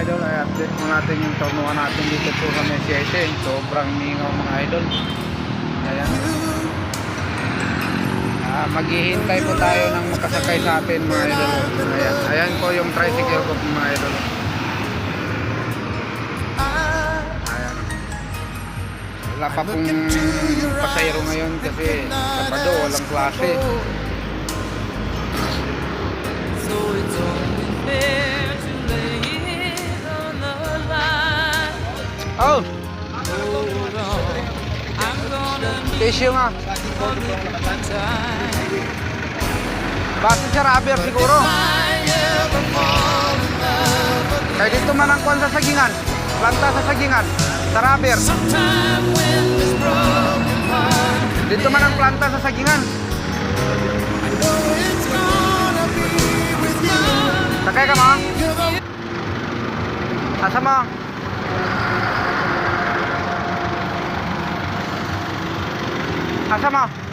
idol, ay update mo natin yung turnuan natin dito po sa Mesiete. Sobrang mingaw mga idol. Ayan. Maghihintay po tayo ng makasakay sa atin mga idol. Ayan, ayan po yung tricycle ko mga idol. Ayan. Wala pa pong pasayro ngayon kasi Sabado walang klase. Oh! Tissue nga. Basta sa rubber siguro. Kaya dito man ang kwan sa sagingan. Planta sa sagingan. Sa rubber. Dito man ang planta sa sagingan. Sakay ka ma? Asa mo? Asa mo?